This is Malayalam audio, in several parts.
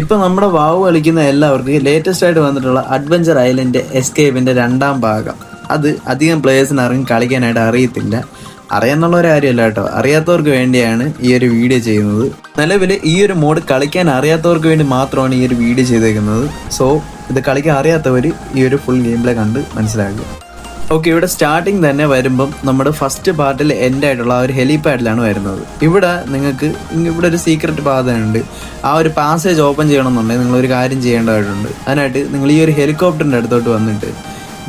ഇപ്പോൾ നമ്മുടെ വാവ് കളിക്കുന്ന എല്ലാവർക്കും ലേറ്റസ്റ്റ് ആയിട്ട് വന്നിട്ടുള്ള അഡ്വഞ്ചർ ഐലൻഡ് എസ്കേപ്പിൻ്റെ 2ാം ഭാഗം അത് അധികം പ്ലേയേഴ്സിന് ഇറങ്ങി കളിക്കാനായിട്ട് അറിയത്തില്ല. അറിയാന്നുള്ള ഒരു കാര്യമല്ല കേട്ടോ, അറിയാത്തവർക്ക് വേണ്ടിയാണ് ഈ ഒരു വീഡിയോ ചെയ്യുന്നത്. നിലവിൽ ഈ ഒരു മോഡ് കളിക്കാൻ അറിയാത്തവർക്ക് വേണ്ടി മാത്രമാണ് ഈ ഒരു വീഡിയോ ചെയ്തേക്കുന്നത്. സോ ഇത് കളിക്കാൻ അറിയാത്തവർ ഈ ഒരു ഫുൾ ഗെയിം പ്ലേ കണ്ട് മനസ്സിലാക്കുക. ഓക്കെ, ഇവിടെ സ്റ്റാർട്ടിങ് തന്നെ വരുമ്പം നമ്മുടെ ഫസ്റ്റ് പാർട്ടിൽ എൻഡ് ആയിട്ടുള്ള ആ ഒരു ഹെലിപാഡിലാണ് വരുന്നത്. ഇവിടെ നിങ്ങൾക്ക് ഇവിടെ ഒരു സീക്രട്ട് പാതയുണ്ട്. ആ ഒരു പാസേജ് ഓപ്പൺ ചെയ്യണമെന്നുണ്ടെങ്കിൽ നിങ്ങളൊരു കാര്യം ചെയ്യേണ്ടതായിട്ടുണ്ട്. അതിനായിട്ട് നിങ്ങൾ ഈ ഒരു ഹെലികോപ്റ്ററിൻ്റെ അടുത്തോട്ട് വന്നിട്ട്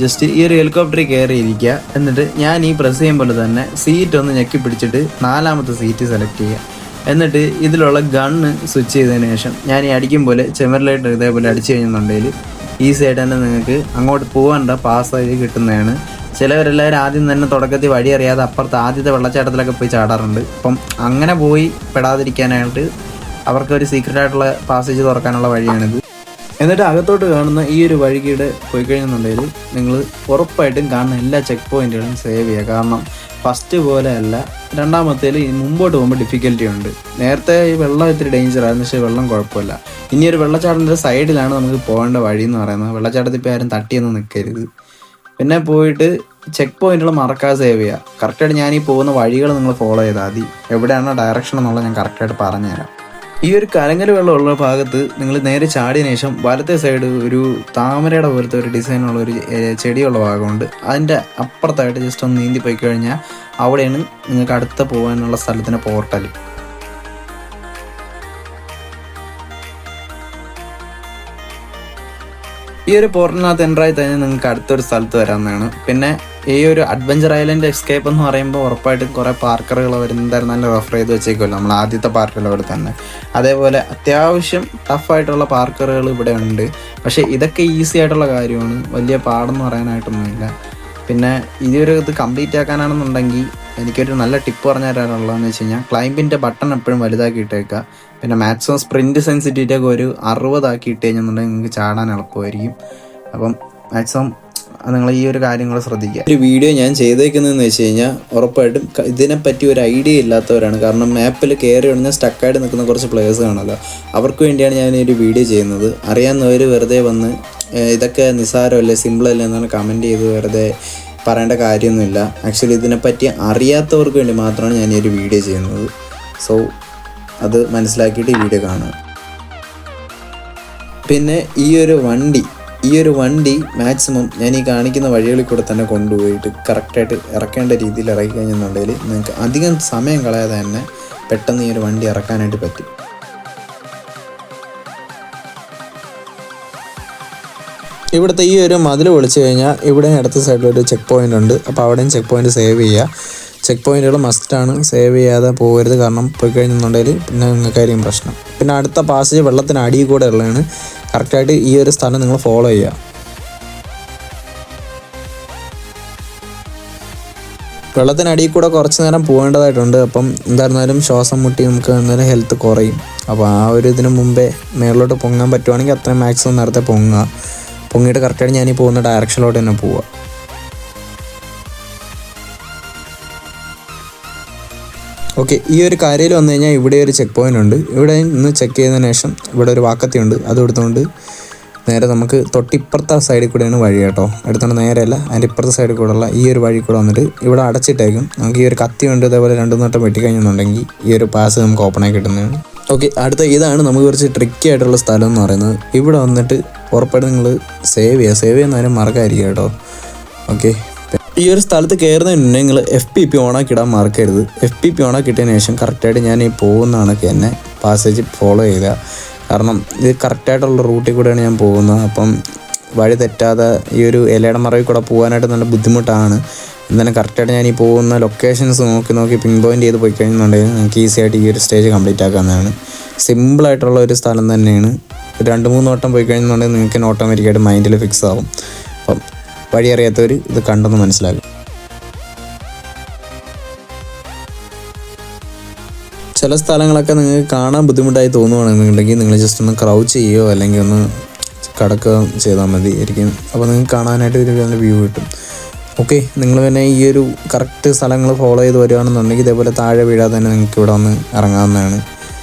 ജസ്റ്റ് ഈ ഒരു ഹെലികോപ്റ്ററിൽ കയറിയിരിക്കുക. എന്നിട്ട് ഞാൻ ഈ പ്രസ് ചെയ്യുമ്പോൾ തന്നെ സീറ്റ് ഒന്ന് ഞെക്കി പിടിച്ചിട്ട് 4ാമത്തെ സീറ്റ് സെലക്ട് ചെയ്യുക. എന്നിട്ട് ഇതിലുള്ള ഗണ്ണ് സ്വിച്ച് ചെയ്തതിന് ശേഷം ഞാൻ ഈ അടിക്കും പോലെ ചെമറിലായിട്ട് ഇതേപോലെ അടിച്ചു കഴിഞ്ഞെന്നുണ്ടെങ്കിൽ ഈസി ആയിട്ട് തന്നെ നിങ്ങൾക്ക് അങ്ങോട്ട് പോകേണ്ട പാസേജ് കിട്ടുന്നതാണ്. ചിലവരെല്ലാവരും ആദ്യം തന്നെ തുടക്കത്തിൽ വഴി അറിയാതെ അപ്പുറത്ത് ആദ്യത്തെ വെള്ളച്ചാട്ടത്തിലൊക്കെ പോയി ചാടാറുണ്ട്. അപ്പം അങ്ങനെ പോയി പെടാതിരിക്കാനായിട്ട് അവർക്കൊരു സീക്രട്ടായിട്ടുള്ള പാസേജ് തുറക്കാനുള്ള വഴിയാണിത്. എന്നിട്ട് അകത്തോട്ട് കാണുന്ന ഈ ഒരു വഴികൂടെ പോയി കഴിഞ്ഞെന്നുണ്ടെങ്കിൽ നിങ്ങൾ ഉറപ്പായിട്ടും കാണുന്ന എല്ലാ ചെക്ക് പോയിന്റുകളും സേവ് ചെയ്യുക. കാരണം ഫസ്റ്റ് പോലെ അല്ല, 2ാമത്തേൽ മുമ്പോട്ട് പോകുമ്പോൾ ഡിഫിക്കൽറ്റി ഉണ്ട്. നേരത്തെ ഈ വെള്ളം ഇത്തിരി ഡേഞ്ചറായിരുന്നു, പക്ഷേ വെള്ളം കുഴപ്പമില്ല. ഇനി ഒരു വെള്ളച്ചാട്ടത്തിൻ്റെ സൈഡിലാണ് നമുക്ക് പോകേണ്ട വഴി എന്ന് പറയുന്നത്. വെള്ളച്ചാട്ടത്തിൽ ഇപ്പോൾ ആരും തട്ടിയൊന്നും നിൽക്കരുത്. പിന്നെ പോയിട്ട് ചെക്ക് പോയിന്റുകൾ മറക്കാതെ സേവ് ചെയ്യുക. കറക്റ്റായിട്ട് ഞാൻ ഈ പോകുന്ന വഴികൾ നിങ്ങൾ ഫോളോ ചെയ്താൽ മതി. എവിടെയാണ് ഡയറക്ഷൻ എന്നുള്ളത് ഞാൻ കറക്റ്റായിട്ട് പറഞ്ഞുതരാം. ഈ ഒരു കലങ്ങൽ വെള്ളമുള്ള ഭാഗത്ത് നിങ്ങൾ നേരെ ചാടിയതിനു ശേഷം വലത്തെ സൈഡ് ഒരു താമരയുടെ പോലത്തെ ഒരു ഡിസൈനുള്ള ഒരു ചെടിയുള്ള ഭാഗമുണ്ട്. അതിൻ്റെ അപ്പുറത്തായിട്ട് ജസ്റ്റ് ഒന്ന് നീന്തി പോയി കഴിഞ്ഞാൽ അവിടെയാണ് നിങ്ങൾക്ക് അടുത്ത പോകാനുള്ള സ്ഥലത്തിൻ്റെ പോർട്ടൽ. ഈ ഒരു പോർട്ടലിനകത്ത് എൻ്ററായി തന്നെ നിങ്ങൾക്ക് അടുത്തൊരു സ്ഥലത്ത് വരാവുന്നതാണ്. പിന്നെ ഈ ഒരു അഡ്വഞ്ചർ ഐലൻഡ് എസ്കേപ്പ് എന്ന് പറയുമ്പോൾ ഉറപ്പായിട്ടും കുറേ പാർക്കറുകൾ അവർ എന്തായാലും നല്ല റെഫർ ചെയ്ത് വെച്ചേക്കുമല്ലോ, നമ്മൾ ആദ്യത്തെ പാർട്ടിലവിടെ തന്നെ. അതേപോലെ അത്യാവശ്യം ടഫായിട്ടുള്ള പാർക്കറുകൾ ഇവിടെ ഉണ്ട്. പക്ഷേ ഇതൊക്കെ ഈസി ആയിട്ടുള്ള കാര്യമാണ്, വലിയ പാടെന്ന് പറയാനായിട്ടൊന്നുമില്ല. പിന്നെ ഇതൊരു ഇത് കംപ്ലീറ്റ് ആക്കാനാണെന്നുണ്ടെങ്കിൽ എനിക്കൊരു നല്ല ടിപ്പ് പറഞ്ഞു തരാനുള്ളതെന്ന് വെച്ച് കഴിഞ്ഞാൽ ക്ലൈമ്പിൻ്റെ ബട്ടൺ എപ്പോഴും വലുതാക്കിയിട്ടേക്കുക. പിന്നെ മാക്സിമം സ്പ്രിൻറ്റ് സെൻസിറ്റിവിറ്റി ഒക്കെ ഒരു 60 ആക്കിയിട്ട് കഴിഞ്ഞെന്നുണ്ടെങ്കിൽ നിങ്ങൾക്ക് ചാടാൻ എളുപ്പമായിരിക്കും. അപ്പം മാക്സിമം നിങ്ങൾ ഈ ഒരു കാര്യം കൂടെ ശ്രദ്ധിക്കുക. ഒരു വീഡിയോ ഞാൻ ചെയ്തേക്കുന്നതെന്ന് വെച്ച് കഴിഞ്ഞാൽ ഉറപ്പായിട്ടും ഇതിനെപ്പറ്റി ഒരു ഐഡിയ ഇല്ലാത്തവരാണ്. കാരണം മാപ്പിൽ കയറി ഉടനെ സ്റ്റക്കായിട്ട് നിൽക്കുന്ന കുറച്ച് പ്ലേയേഴ്സ് കാണുമല്ലോ, അവർക്ക് വേണ്ടിയാണ് ഞാൻ ഈ ഒരു വീഡിയോ ചെയ്യുന്നത്. അറിയാവുന്നവർ വെറുതെ വന്ന് ഇതൊക്കെ നിസ്സാരമല്ലേ സിമ്പിളല്ലേ എന്നാണ് കമൻറ്റ് ചെയ്ത് വെറുതെ പറയേണ്ട കാര്യമൊന്നുമില്ല. ആക്ച്വലി ഇതിനെപ്പറ്റി അറിയാത്തവർക്ക് വേണ്ടി മാത്രമാണ് ഞാൻ ഈ ഒരു വീഡിയോ ചെയ്യുന്നത്. സോ അത് മനസ്സിലാക്കിയിട്ട് ഈ വീഡിയോ കാണുക. പിന്നെ ഈ ഒരു വണ്ടി മാക്സിമം ഞാൻ ഈ കാണിക്കുന്ന വഴികളിൽ കൂടെ തന്നെ കൊണ്ടുപോയിട്ട് കറക്റ്റായിട്ട് ഇറക്കേണ്ട രീതിയിൽ ഇറക്കി കഴിഞ്ഞെന്നുണ്ടെങ്കിൽ നിങ്ങൾക്ക് അധികം സമയം കളയാതെ തന്നെ പെട്ടെന്ന് ഈ ഒരു വണ്ടി ഇറക്കാനായിട്ട് പറ്റും. ഇവിടുത്തെ ഈ ഒരു മതിൽ പൊളിച്ചു കഴിഞ്ഞാൽ ഇവിടെ അടുത്ത സൈഡിലൊരു ചെക്ക് പോയിൻ്റ് ഉണ്ട്. അപ്പോൾ അവിടെയും ചെക്ക് പോയിൻ്റ് സേവ് ചെയ്യുക. ചെക്ക് പോയിന്റുകൾ മസ്റ്റാണ്, സേവ് ചെയ്യാതെ പോകരുത്. കാരണം പോയി കഴിഞ്ഞെന്നുണ്ടെങ്കിൽ പിന്നെ നിങ്ങൾക്കായിരിക്കും പ്രശ്നം. പിന്നെ അടുത്ത പാസേജ് വെള്ളത്തിന് അടിയിൽ കൂടെ ഉള്ളതാണ്. കറക്റ്റായിട്ട് ഈ ഒരു സ്ഥലം നിങ്ങൾ ഫോളോ ചെയ്യുക. വെള്ളത്തിനടിയിൽ കൂടെ കുറച്ച് നേരം പോകേണ്ടതായിട്ടുണ്ട്. അപ്പം എന്തായിരുന്നാലും ശ്വാസം മുട്ടി നമുക്ക് എന്തായാലും ഹെൽത്ത് കുറയും. അപ്പോൾ ആ ഒരു ഇതിന് മുമ്പേ മേളിലോട്ട് പൊങ്ങാൻ പറ്റുവാണെങ്കിൽ അത്രയും മാക്സിമം നേരത്തെ പൊങ്ങിയിട്ട് കറക്റ്റായിട്ട് ഞാൻ ഈ പോകുന്ന ഡയറക്ഷനിലോട്ട് തന്നെ പോവുക. ഓക്കെ, ഈ ഒരു കരയിൽ വന്നു കഴിഞ്ഞാൽ ഇവിടെ ഒരു ചെക്ക് പോയിൻ്റ് ഉണ്ട്. ഇവിടെ നിന്ന് ചെക്ക് ചെയ്തതിന് ശേഷം ഇവിടെ ഒരു വാക്കത്തിയുണ്ട്. അത് എടുത്തുകൊണ്ട് നേരെ നമുക്ക് തൊട്ടിപ്പുറത്തെ സൈഡിൽ കൂടെയാണ് വഴി കേട്ടോ. എടുത്തുകൊണ്ട് നേരെയല്ല, അതിൻ്റെ ഇപ്പുറത്തെ സൈഡിൽ കൂടെ ഉള്ള ഈ ഒരു വഴി കൂടെ വന്നിട്ട് ഇവിടെ അടച്ചിട്ടേക്കും. നമുക്ക് ഈ ഒരു കത്തിയുണ്ട്, ഇതേപോലെ 2 വട്ടം വെട്ടിക്കഴിഞ്ഞെന്നുണ്ടെങ്കിൽ ഈ ഒരു പാസ് നമുക്ക് ഓപ്പണായി കിട്ടുന്നതാണ്. ഓക്കെ, അടുത്ത ഇതാണ് നമുക്ക് കുറച്ച് ട്രിക്കി ആയിട്ടുള്ള സ്ഥലം എന്ന് പറയുന്നത്. ഇവിടെ വന്നിട്ട് ഉറപ്പായിട്ട് നിങ്ങൾ സേവ് ചെയ്യുന്നതിനും മറക്കാതിരിക്കുക കേട്ടോ. ഓക്കെ, ഈ ഒരു സ്ഥലത്ത് കയറുന്നതിന് മുന്നേ നിങ്ങൾ FPP ഓണാക്കിടാൻ മറക്കരുത്. FPP ഓണാക്കിട്ടതിന് ശേഷം കറക്റ്റായിട്ട് ഞാൻ ഈ പോകുന്ന കണക്ക് തന്നെ പാസേജ് ഫോളോ ചെയ്യുക. കാരണം ഇത് കറക്റ്റായിട്ടുള്ള റൂട്ടിൽ കൂടെയാണ് ഞാൻ പോകുന്നത്. അപ്പം വഴി തെറ്റാതെ ഈ ഒരു ഇലയുടെ മറവിൽ കൂടെ പോകാനായിട്ട് നല്ല ബുദ്ധിമുട്ടാണ്. എന്നാലും കറക്റ്റായിട്ട് ഞാൻ ഈ പോകുന്ന ലൊക്കേഷൻസ് നോക്കി പിൻ പോയിൻ്റ് ചെയ്ത് പോയി കഴിഞ്ഞിട്ടുണ്ടെങ്കിൽ നിങ്ങൾക്ക് ഈസി ആയിട്ട് ഈ ഒരു സ്റ്റേജ് കംപ്ലീറ്റ് ആക്കാവുന്നതാണ്. സിമ്പിളായിട്ടുള്ള ഒരു സ്ഥലം തന്നെയാണ്. 2-3 വട്ടം പോയി കഴിഞ്ഞിട്ടുണ്ടെങ്കിൽ നിങ്ങൾക്ക് ഓട്ടോമാറ്റിക്കായിട്ട് മൈൻഡിൽ ഫിക്സ് ആവും. അപ്പം വഴി അറിയാത്തവർ ഇത് കണ്ടെന്ന് മനസ്സിലാക്കും. ചില സ്ഥലങ്ങളൊക്കെ നിങ്ങൾക്ക് കാണാൻ ബുദ്ധിമുട്ടായി തോന്നുകയാണെന്നുണ്ടെങ്കിൽ നിങ്ങൾ ജസ്റ്റ് ഒന്ന് ക്രൗച്ച് ചെയ്യുകയോ അല്ലെങ്കിൽ ഒന്ന് കടക്കുകയോ ചെയ്താൽ മതി ആയിരിക്കും. അപ്പോൾ നിങ്ങൾക്ക് കാണാനായിട്ട് ഒരു നല്ല വ്യൂ കിട്ടും. ഓക്കെ, നിങ്ങൾ തന്നെ ഈ ഒരു കറക്റ്റ് സ്ഥലങ്ങൾ ഫോളോ ചെയ്ത് വരികയാണെന്നുണ്ടെങ്കിൽ ഇതേപോലെ താഴെ വീഴാതെ തന്നെ നിങ്ങൾക്ക് ഇവിടെ വന്ന് ഇറങ്ങാവുന്നതാണ്.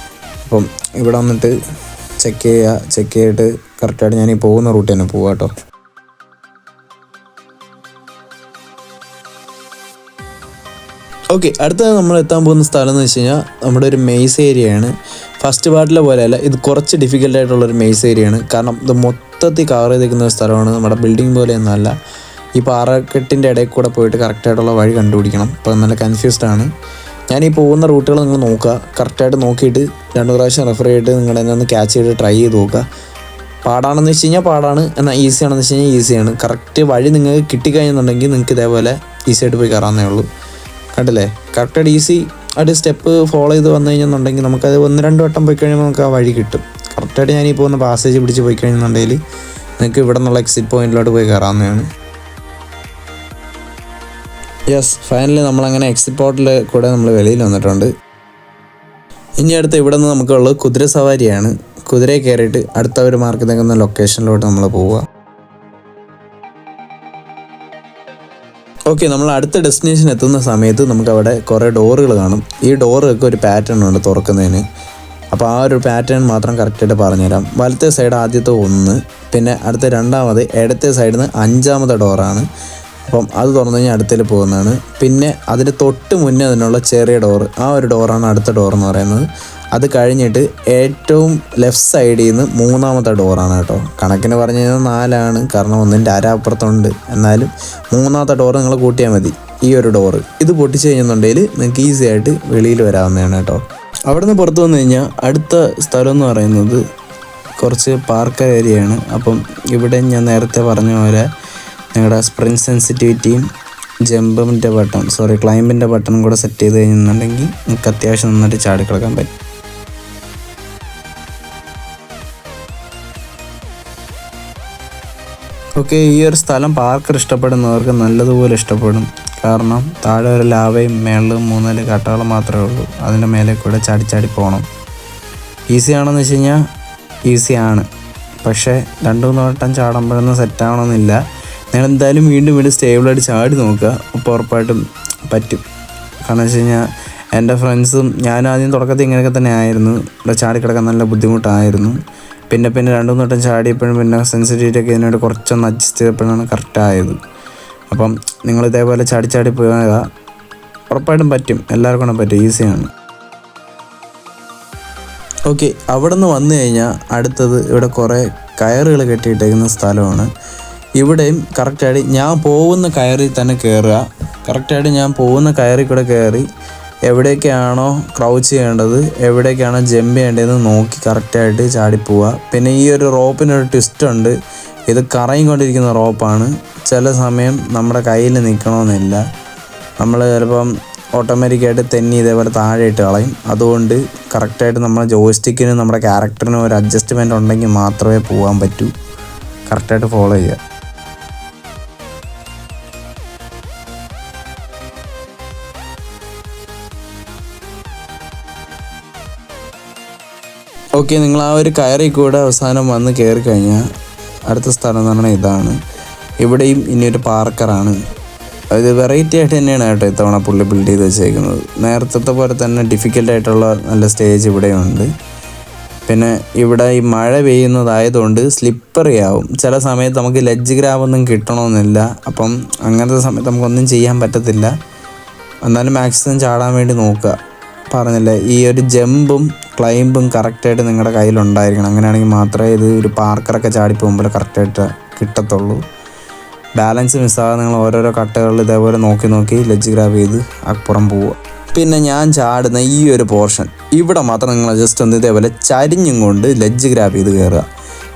അപ്പം ഇവിടെ വന്നിട്ട് ചെക്ക് ചെയ്തിട്ട് കറക്റ്റായിട്ട് ഞാൻ ഈ പോകുന്ന റൂട്ട് തന്നെ പോവാം കേട്ടോ. ഓക്കെ, അടുത്തത് നമ്മൾ എത്താൻ പോകുന്ന സ്ഥലം എന്ന് വെച്ച് കഴിഞ്ഞാൽ നമ്മുടെ ഒരു മെയ്സ് ഏരിയയാണ്. ഫസ്റ്റ് പാർട്ടിലെ പോലെയല്ല, ഇത് കുറച്ച് ഡിഫിക്കൽട്ടായിട്ടുള്ളൊരു മെയ്സ് ഏരിയയാണ്. കാരണം ഇത് മൊത്തത്തിൽ കവർ ചെയ്തിരിക്കുന്ന ഒരു സ്ഥലമാണ്. നമ്മുടെ ബിൽഡിംഗ് പോലെയൊന്നുമല്ല. ഈ പാറക്കെട്ടിൻ്റെ ഇടയിൽ കൂടെ പോയിട്ട് കറക്റ്റായിട്ടുള്ള വഴി കണ്ടുപിടിക്കണം. അപ്പോൾ നല്ല കൺഫ്യൂസ്ഡ് ആണ്. ഞാൻ ഈ പോകുന്ന റൂട്ടുകൾ നിങ്ങൾ നോക്കുക, കറക്റ്റായിട്ട് നോക്കിയിട്ട് 2 പ്രാവശ്യം റെഫർ ചെയ്തിട്ട് നിങ്ങളുടെ തന്നെ ഒന്ന് ക്യാച്ച് ചെയ്ത് ട്രൈ ചെയ്ത് നോക്കുക. പാടാണെന്ന് വെച്ച് കഴിഞ്ഞാൽ പാടാണ്, എന്നാൽ ഈസി ആണെന്ന് വെച്ച് കഴിഞ്ഞാൽ ഈസിയാണ്. കറക്റ്റ് വഴി നിങ്ങൾക്ക് കിട്ടിക്കഴിഞ്ഞെന്നുണ്ടെങ്കിൽ നിങ്ങൾക്ക് ഇതേപോലെ ഈസി ആയിട്ട് പോയി കയറാവുന്നേ ഉള്ളൂ. കണ്ടില്ലേ, കറക്റ്റായിട്ട് ഈസി ആയിട്ട് സ്റ്റെപ്പ് ഫോളോ ചെയ്ത് വന്നു കഴിഞ്ഞെന്നുണ്ടെങ്കിൽ നമുക്കത് 1-2 വട്ടം പോയി കഴിയുമ്പോൾ നമുക്ക് ആ വഴി കിട്ടും. കറക്റ്റായിട്ട് ഞാൻ ഈ പോകുന്ന പാസേജ് പിടിച്ച് പോയി കഴിഞ്ഞെന്നുണ്ടെങ്കിൽ നിങ്ങൾക്ക് ഇവിടെ നിന്നുള്ള എക്സിറ്റ് പോയിന്റിലോട്ട് പോയി കയറാവുന്നതാണ്. യെസ്, ഫൈനലി നമ്മളങ്ങനെ എക്സിറ്റ് പോർട്ടിൽ കൂടെ നമ്മൾ വെളിയിൽ വന്നിട്ടുണ്ട്. ഇനി അടുത്ത് ഇവിടെ നിന്ന് നമുക്കുള്ളത് കുതിര സവാരിയാണ്. കുതിരയെ കയറിയിട്ട് അടുത്ത ഒരു മാർക്ക് നിൽക്കുന്ന ലൊക്കേഷനിലോട്ട് നമ്മൾ പോവുക. ഓക്കെ, നമ്മൾ അടുത്ത ഡെസ്റ്റിനേഷൻ എത്തുന്ന സമയത്ത് നമുക്കവിടെ കുറേ ഡോറുകൾ കാണും. ഈ ഡോറൊക്കെ ഒരു പാറ്റേൺ ഉണ്ട് തുറക്കുന്നതിന്. അപ്പോൾ ആ ഒരു പാറ്റേൺ മാത്രം കറക്റ്റായിട്ട് പറഞ്ഞുതരാം. വലത്തെ സൈഡ് ആദ്യത്തെ 1, പിന്നെ അടുത്ത 2ാമത്, ഇടത്തെ സൈഡിൽ നിന്ന് 5ാമത്തെ ഡോറാണ്. അപ്പം അത് തുറന്നു കഴിഞ്ഞാൽ അടുത്തേൽ പോകുന്നതാണ്. പിന്നെ അതിന് തൊട്ട് മുന്നേ അതിനുള്ള ചെറിയ ഡോറ്, ആ ഒരു ഡോറാണ് അടുത്ത ഡോറെന്ന് പറയുന്നത്. അത് കഴിഞ്ഞിട്ട് ഏറ്റവും ലെഫ്റ്റ് സൈഡിൽ നിന്ന് 3ാമത്തെ ഡോറാണ് കേട്ടോ. കണക്കിന് പറഞ്ഞു കഴിഞ്ഞാൽ 4ആണ്, കാരണം 1ൻ്റെ അര അപ്പുറത്തുണ്ട്. എന്നാലും 3ാമത്തെ ഡോറ് നിങ്ങൾ കൂട്ടിയാൽ മതി. ഈ ഒരു ഡോറ് ഇത് പൊട്ടിച്ച് കഴിഞ്ഞെന്നുണ്ടെങ്കിൽ നിങ്ങൾക്ക് ഈസി ആയിട്ട് വെളിയിൽ വരാവുന്നതാണ് കേട്ടോ. അവിടെ നിന്ന് പുറത്ത് വന്നു കഴിഞ്ഞാൽ അടുത്ത സ്ഥലം എന്ന് പറയുന്നത് കുറച്ച് പാർക്ക് ഏരിയയാണ്. അപ്പം ഇവിടെ ഞാൻ നേരത്തെ പറഞ്ഞ പോലെ നിങ്ങളുടെ സ്പ്രിങ് സെൻസിറ്റിവിറ്റിയും ക്ലൈമ്പിൻ്റെ ബട്ടണും കൂടെ സെറ്റ് ചെയ്ത് കഴിഞ്ഞിട്ടുണ്ടെങ്കിൽ നിങ്ങൾക്ക് അത്യാവശ്യം നന്നായിട്ട് ചാടിക്കിടക്കാൻ പറ്റും. ഓക്കെ, ഈ ഒരു സ്ഥലം പാർക്കർ ഇഷ്ടപ്പെടുന്നവർക്ക് നല്ലതുപോലെ ഇഷ്ടപ്പെടും. കാരണം താഴെ ഒരു ലാവയും മേളിലും 3-4 കട്ടകൾ മാത്രമേ ഉള്ളൂ. അതിൻ്റെ മേലെ കൂടെ ചാടി പോകണം. ഈസി ആണെന്ന് വെച്ച് കഴിഞ്ഞാൽ ഈസിയാണ്, പക്ഷേ 2-3 വട്ടം ചാടുമ്പോഴൊന്നും സെറ്റാവണമെന്നില്ല. നിങ്ങൾ എന്തായാലും വീണ്ടും സ്റ്റേബിളായിട്ട് ചാടി നോക്കുക. അപ്പോൾ ഉറപ്പായിട്ടും പറ്റും. കാരണം വെച്ച് കഴിഞ്ഞാൽ എൻ്റെ ഫ്രണ്ട്സും ഞാനും ആദ്യം തുടക്കത്തിൽ ഇങ്ങനെയൊക്കെ തന്നെ ആയിരുന്നു. ഇവിടെ ചാടിക്കിടക്കാൻ നല്ല ബുദ്ധിമുട്ടായിരുന്നു. പിന്നെ 2-3 വട്ടം ചാടിയപ്പോഴും പിന്നെ സെൻസിറ്റിവിറ്റി ഒക്കെ ഇതിനോട് കുറച്ചൊന്ന് അഡ്ജസ്റ്റ് ചെയ്തപ്പോഴാണ് കറക്റ്റായത്. അപ്പം നിങ്ങൾ ഇതേപോലെ ചാടി പോയാൽ ഉറപ്പായിട്ടും പറ്റും, എല്ലാവർക്കും പറ്റും, ഈസിയാണ്. ഓക്കെ, അവിടെ നിന്ന് വന്നു കഴിഞ്ഞാൽ അടുത്തത് ഇവിടെ കുറേ കയറുകൾ കെട്ടിയിട്ടേക്കുന്ന സ്ഥലമാണ്. ഇവിടെയും കറക്റ്റായിട്ട് ഞാൻ പോകുന്ന കയറിൽ തന്നെ കയറുക. കറക്റ്റായിട്ട് ഞാൻ പോകുന്ന കയറിൽ കൂടെ കയറി എവിടേക്കാണോ ക്രൗച്ച് ചെയ്യേണ്ടത്, എവിടേക്കാണോ ജമ്പ് ചെയ്യേണ്ടതെന്ന് നോക്കി കറക്റ്റായിട്ട് ചാടിപ്പോവുക. പിന്നെ ഈ ഒരു റോപ്പിനൊരു ട്വിസ്റ്റ് ഉണ്ട്. ഇത് കറങ്ങിക്കൊണ്ടിരിക്കുന്ന റോപ്പാണ്. ചില സമയം നമ്മുടെ കയ്യിൽ നിൽക്കണമെന്നില്ല. നമ്മൾ ചിലപ്പം ഓട്ടോമാറ്റിക്കായിട്ട് തെന്നി ഇതേപോലെ താഴെ ഇട്ട് കളയും. അതുകൊണ്ട് കറക്റ്റായിട്ട് നമ്മുടെ ജോയ്സ്റ്റിക്കിനും നമ്മുടെ ക്യാരക്ടറിനും ഒരു അഡ്ജസ്റ്റ്മെൻറ്റ് ഉണ്ടെങ്കിൽ മാത്രമേ പോകാൻ പറ്റൂ. കറക്റ്റായിട്ട് ഫോളോ ചെയ്യുക. ഓക്കെ, നിങ്ങൾ ആ ഒരു കയറിൽ കൂടെ അവസാനം വന്ന് കയറി കഴിഞ്ഞാൽ അടുത്ത സ്ഥലം എന്ന് പറഞ്ഞാൽ ഇതാണ്. ഇവിടെയും ഇനിയൊരു പാർക്കറാണ്. അത് വെറൈറ്റി ആയിട്ട് തന്നെയാണ് കേട്ടോ ഇത്തവണ പുള്ളി ബിൽഡ് ചെയ്ത് വെച്ചേക്കുന്നത്. നേരത്തെ പോലെ തന്നെ ഡിഫിക്കൽട്ടായിട്ടുള്ള നല്ല സ്റ്റേജ് ഇവിടെയുണ്ട്. പിന്നെ ഇവിടെ ഈ മഴ പെയ്യുന്നതായതുകൊണ്ട് സ്ലിപ്പറി ആവും. ചില സമയത്ത് നമുക്ക് ലെഡ്ജ് ഗ്രാബൊന്നും കിട്ടണമെന്നില്ല. അപ്പം അങ്ങനത്തെ സമയത്ത് നമുക്കൊന്നും ചെയ്യാൻ പറ്റത്തില്ല. എന്നാലും മാക്സിമം ചാടാൻ വേണ്ടി നോക്കുക. പറഞ്ഞില്ലേ, ഈ ഒരു ജമ്പും ക്ലൈമ്പും കറക്റ്റായിട്ട് നിങ്ങളുടെ കയ്യിലുണ്ടായിരിക്കണം. അങ്ങനെയാണെങ്കിൽ മാത്രമേ ഇത് ഒരു പാർക്കറൊക്കെ ചാടി പോകുമ്പോൾ കറക്റ്റായിട്ട് കിട്ടത്തുള്ളൂ. ബാലൻസ് മിസ്സാകാതെ നിങ്ങൾ ഓരോരോ കട്ടകളിൽ ഇതേപോലെ നോക്കി ലെഡ്ജ് ഗ്രാബ് ചെയ്ത് അപ്പുറം പോവുക. പിന്നെ ഞാൻ ചാടുന്ന ഈ ഒരു പോർഷൻ ഇവിടെ മാത്രം നിങ്ങൾ ജസ്റ്റ് ഒന്ന് ഇതേപോലെ ചരിഞ്ഞും കൊണ്ട് ലെഡ്ജ് ഗ്രാബ് ചെയ്ത് കയറുക.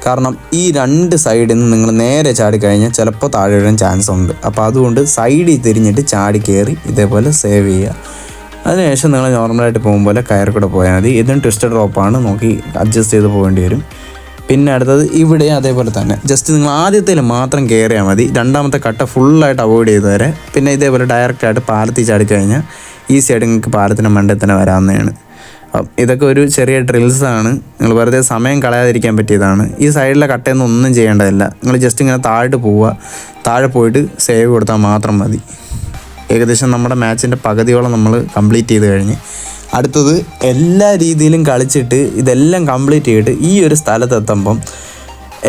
കാരണം ഈ 2 സൈഡിൽ നിന്ന് നിങ്ങൾ നേരെ ചാടിക്കഴിഞ്ഞാൽ ചിലപ്പോൾ താഴെ വീഴാൻ ചാൻസ് ഉണ്ട്. അപ്പോൾ അതുകൊണ്ട് സൈഡിൽ തിരിഞ്ഞിട്ട് ചാടി കയറി ഇതേപോലെ സേവ് ചെയ്യുക. അതിനുശേഷം നിങ്ങൾ നോർമലായിട്ട് പോകുമ്പോൾ കയറി കൂടെ പോയാൽ മതി. ഇതും ട്വിസ്റ്റഡ് റോപ്പാണ്, നോക്കി അഡ്ജസ്റ്റ് ചെയ്ത് പോകേണ്ടി വരും. പിന്നെ അടുത്തത് ഇവിടെ അതേപോലെ തന്നെ ജസ്റ്റ് നിങ്ങൾ ആദ്യത്തേൽ മാത്രം കയറിയാൽ മതി. 2ാമത്തെ കട്ട ഫുള്ളായിട്ട് അവോയ്ഡ് ചെയ്ത് വരെ. പിന്നെ ഇതേപോലെ ഡയറക്റ്റായിട്ട് പാലത്തിൽ ചാടിക്കഴിഞ്ഞാൽ ഈസി ആയിട്ട് നിങ്ങൾക്ക് പാലത്തിന് മണ്ടയിൽ തന്നെ വരാവുന്നതാണ്. അപ്പം ഇതൊക്കെ ഒരു ചെറിയ ഡ്രിൽസാണ്. നിങ്ങൾ വെറുതെ സമയം കളയാതിരിക്കാൻ പറ്റിയതാണ്. ഈ സൈഡിലെ കട്ടയൊന്നും ഒന്നും ചെയ്യേണ്ടതില്ല. നിങ്ങൾ ജസ്റ്റ് ഇങ്ങനെ താഴോട്ട് പോവുക. താഴെ പോയിട്ട് സേവ് കൊടുത്താൽ മാത്രം മതി. ഏകദേശം നമ്മുടെ മാച്ചിൻ്റെ പകുതിയോളം നമ്മൾ കംപ്ലീറ്റ് ചെയ്ത് കഴിഞ്ഞ് അടുത്തത് എല്ലാ രീതിയിലും കളിച്ചിട്ട് ഇതെല്ലാം കംപ്ലീറ്റ് ചെയ്തിട്ട് ഈ ഒരു സ്ഥലത്തെത്തുമ്പം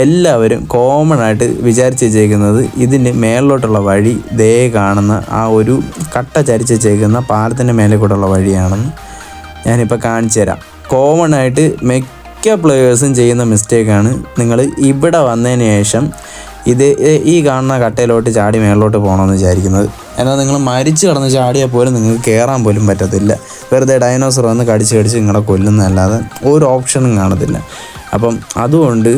എല്ലാവരും കോമൺ ആയിട്ട് വിചാരിച്ച് വെച്ചേക്കുന്നത് ഇതിന് മേളിലോട്ടുള്ള വഴി ദേ കാണുന്ന ആ ഒരു കട്ട ചരിച്ച് വെച്ചേക്കുന്ന പാലത്തിൻ്റെ മേലെ കൂടെയുള്ള വഴിയാണെന്ന് ഞാനിപ്പോൾ കാണിച്ചു തരാം. കോമൺ ആയിട്ട് മിക്ക പ്ലേയേഴ്സും ചെയ്യുന്ന മിസ്റ്റേക്കാണ്. നിങ്ങൾ ഇവിടെ വന്നതിന് ശേഷം ഈ കാണുന്ന കട്ടയിലോട്ട് ചാടി മേളിലോട്ട് പോകണമെന്ന് വിചാരിക്കുന്നത്. എന്നാൽ നിങ്ങൾ മരിച്ചു കിടന്ന് ചാടിയാൽ പോലും നിങ്ങൾക്ക് കയറാൻ പോലും പറ്റത്തില്ല. വെറുതെ ഡൈനോസർ വന്ന് കടിച്ച് നിങ്ങളെ കൊല്ലുന്നതല്ലാതെ ഒരു ഓപ്ഷനും കാണത്തില്ല. അപ്പം അതുകൊണ്ട്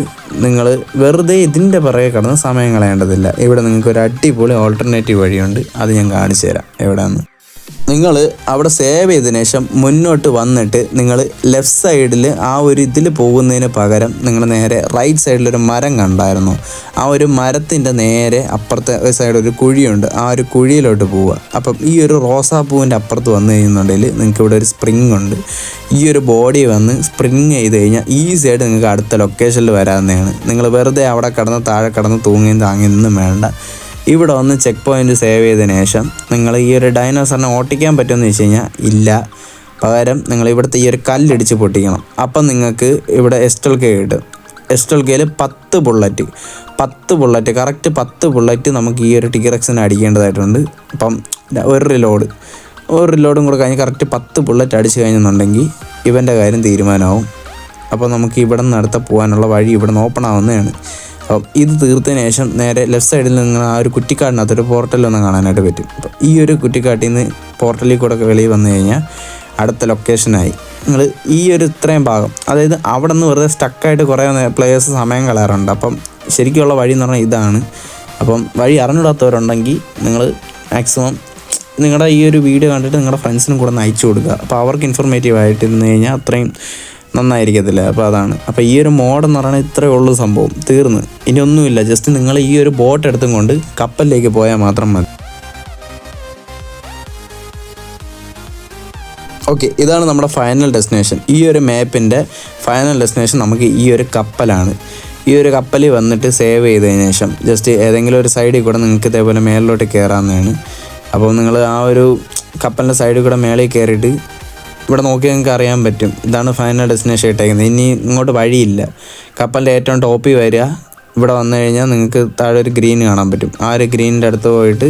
നിങ്ങൾ വെറുതെ ഇതിൻ്റെ പുറകെ കിടന്ന് സമയം കളയേണ്ടതില്ല. ഇവിടെ നിങ്ങൾക്ക് ഒരു അടിപൊളി ഓൾട്ടർനേറ്റീവ് വഴിയുണ്ട്, അത് ഞാൻ കാണിച്ചു തരാം എവിടെയാണെന്ന്. നിങ്ങൾ അവിടെ സേവ് ചെയ്തതിന് ശേഷം മുന്നോട്ട് വന്നിട്ട് നിങ്ങൾ ലെഫ്റ്റ് സൈഡിൽ ആ ഒരു ഇതിൽ പോകുന്നതിന് പകരം നിങ്ങൾ നേരെ റൈറ്റ് സൈഡിലൊരു മരം കണ്ടായിരുന്നു. ആ ഒരു മരത്തിൻ്റെ നേരെ അപ്പുറത്തെ സൈഡ് ഒരു കുഴിയുണ്ട്, ആ ഒരു കുഴിയിലോട്ട് പോവുക. അപ്പം ഈ ഒരു റോസാപ്പൂവിൻ്റെ അപ്പുറത്ത് വന്നു കഴിയുന്നുണ്ടെങ്കിൽ നിങ്ങൾക്ക് ഇവിടെ ഒരു സ്പ്രിങ് ഉണ്ട്. ഈ ഒരു ബോഡി വന്ന് സ്പ്രിങ് ചെയ്ത് കഴിഞ്ഞാൽ ഈസി ആയിട്ട് നിങ്ങൾക്ക് അടുത്ത ലൊക്കേഷനിൽ വരാവുന്നതാണ്. നിങ്ങൾ വെറുതെ അവിടെ കിടന്ന് താഴെ കിടന്ന് തൂങ്ങിയും താങ്ങിയൊന്നും വേണ്ട. ഇവിടെ വന്ന് ചെക്ക് പോയിൻ്റ് സേവ് ചെയ്തതിന് ശേഷം നിങ്ങൾ ഈ ഒരു ഡൈനോസറിനെ ഓട്ടിക്കാൻ പറ്റുമെന്ന് വെച്ച് കഴിഞ്ഞാൽ ഇല്ല. പകരം നിങ്ങൾ ഇവിടുത്തെ ഈ ഒരു കല്ലിടിച്ച് പൊട്ടിക്കണം. അപ്പം നിങ്ങൾക്ക് ഇവിടെ എസ്റ്റൽക്കെ കിട്ടും. എസ്റ്റൽക്കയിൽ 10 ബുള്ളറ്റ് കറക്റ്റ് 10 ബുള്ളറ്റ് നമുക്ക് ഈ ഒരു ടിഗറക്സിന് അടിക്കേണ്ടതായിട്ടുണ്ട്. അപ്പം ഒരു റിലോഡും കൂടെ കഴിഞ്ഞ് കറക്റ്റ് 10 ബുള്ളറ്റ് അടിച്ച് കഴിഞ്ഞെന്നുണ്ടെങ്കിൽ ഇവൻ്റെ കാര്യം തീരുമാനമാവും. അപ്പോൾ നമുക്ക് ഇവിടെ നിന്ന് അടുത്ത പോകാനുള്ള വഴി ഇവിടെ നിന്ന് ഓപ്പൺ ആവുന്നതാണ്. അപ്പം ഇത് തീർത്തതിന് ശേഷം നേരെ ലെഫ്റ്റ് സൈഡിൽ നിങ്ങൾ ആ ഒരു കുറ്റിക്കാടിനകത്തൊരു പോർട്ടലൊന്നും കാണാനായിട്ട് പറ്റും. അപ്പം ഈ ഒരു കുറ്റിക്കാട്ടിൽ നിന്ന് പോർട്ടലിൽ കൂടെ വെളിയിൽ വന്നു കഴിഞ്ഞാൽ അടുത്ത ലൊക്കേഷനായി. നിങ്ങൾ ഈ ഒരു ഇത്രയും ഭാഗം, അതായത് അവിടെ നിന്ന് വെറുതെ സ്റ്റക്കായിട്ട് കുറേ പ്ലേയേഴ്സ് സമയം കളയാറുണ്ട്. അപ്പം ശരിക്കുള്ള വഴി എന്ന് പറഞ്ഞാൽ ഇതാണ്. അപ്പം വഴി അറിഞ്ഞിടാത്തവരുണ്ടെങ്കിൽ നിങ്ങൾ മാക്സിമം നിങ്ങളുടെ ഈ ഒരു വീഡിയോ കണ്ടിട്ട് നിങ്ങളുടെ ഫ്രണ്ട്സിനും കൂടെ ഒന്ന് അയച്ചു കൊടുക്കുക. അപ്പോൾ അവർക്ക് ഇൻഫോർമേറ്റീവ് ആയിട്ട് ഇരുന്ന് കഴിഞ്ഞാൽ അത്രയും നന്നായിരിക്കത്തില്ല. അപ്പോൾ അതാണ്. അപ്പോൾ ഈ ഒരു മോഡെന്ന് പറയുന്നത് ഇത്രയേ ഉള്ളൂ, സംഭവം തീർന്ന്. ഇനി ഒന്നുമില്ല, ജസ്റ്റ് നിങ്ങൾ ഈ ഒരു ബോട്ട് എടുത്തും കൊണ്ട് കപ്പലിലേക്ക് പോയാൽ മാത്രം മതി. ഓക്കെ, ഇതാണ് നമ്മുടെ ഫൈനൽ ഡെസ്റ്റിനേഷൻ. ഈ ഒരു മാപ്പിൻ്റെ ഫൈനൽ ഡെസ്റ്റിനേഷൻ നമുക്ക് ഈ ഒരു കപ്പലാണ്. ഈ ഒരു കപ്പലിൽ വന്നിട്ട് സേവ് ചെയ്തതിന് ശേഷം ജസ്റ്റ് ഏതെങ്കിലും ഒരു സൈഡിൽ കൂടെ നിങ്ങൾക്ക് ഇതേപോലെ മേളിലോട്ട് കയറാവുന്നതാണ്. അപ്പോൾ നിങ്ങൾ ആ ഒരു കപ്പലിൻ്റെ സൈഡിൽ കൂടെ മേളിൽ കയറിയിട്ട് ഇവിടെ നോക്കി നിങ്ങൾക്ക് അറിയാൻ പറ്റും, ഇതാണ് ഫൈനൽ ഡെസ്റ്റിനേഷൻ ഇട്ടേക്കുന്നത്. ഇനി ഇങ്ങോട്ട് വഴിയില്ല. കപ്പലിൻ്റെ ഏറ്റവും ടോപ്പിൽ വരിക, ഇവിടെ വന്നു കഴിഞ്ഞാൽ നിങ്ങൾക്ക് താഴെ ഒരു ഗ്രീൻ കാണാൻ പറ്റും. ആ ഒരു ഗ്രീനിൻ്റെ അടുത്ത് പോയിട്ട്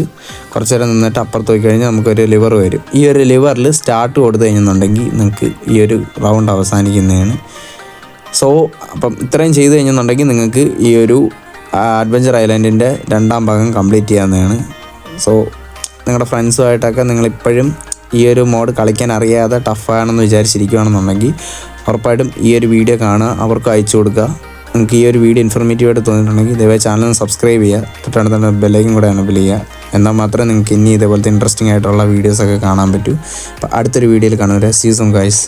കുറച്ച് നേരം നിന്നിട്ട് അപ്പുറത്ത് പോയി കഴിഞ്ഞാൽ നമുക്കൊരു ലിവർ വരും. ഈ ഒരു ലിവറിൽ സ്റ്റാർട്ട് കൊടുത്തു കഴിഞ്ഞെന്നുണ്ടെങ്കിൽ നിങ്ങൾക്ക് ഈ ഒരു റൗണ്ട് അവസാനിക്കുന്നതാണ്. സോ അപ്പം ഇത്രയും ചെയ്ത് കഴിഞ്ഞെന്നുണ്ടെങ്കിൽ നിങ്ങൾക്ക് ഈ ഒരു അഡ്വഞ്ചർ ഐലൻഡിൻ്റെ 2ാം ഭാഗം കംപ്ലീറ്റ് ചെയ്യാവുന്നതാണ്. സോ നിങ്ങളുടെ ഫ്രണ്ട്സുമായിട്ടൊക്കെ നിങ്ങളിപ്പോഴും ഈ ഒരു മോഡ് കളിക്കാൻ അറിയാതെ ടഫാണെന്ന് വിചാരിച്ചിരിക്കുകയാണെന്നുണ്ടെങ്കിൽ ഉറപ്പായിട്ടും ഈ ഒരു വീഡിയോ കാണുക, അവർക്ക് അയച്ചു കൊടുക്കുക. നിങ്ങൾക്ക് ഈ ഒരു വീഡിയോ ഇൻഫോർമേറ്റീവ് ആയിട്ട് തോന്നിയിട്ടുണ്ടെങ്കിൽ ദയവായി ചാനൽ സബ്സ്ക്രൈബ് ചെയ്യുക, തൊട്ടടുത്ത ബെല്ലൈക്കൻ കൂടെ എനേബിൾ ചെയ്യുക. എന്നാൽ മാത്രമേ നിങ്ങൾക്ക് ഇനി ഇതേപോലത്തെ ഇൻട്രസ്റ്റിംഗ് ആയിട്ടുള്ള വീഡിയോസൊക്കെ കാണാൻ പറ്റൂ. അപ്പോൾ അടുത്തൊരു വീഡിയോയിൽ കാണുക. See you soon guys.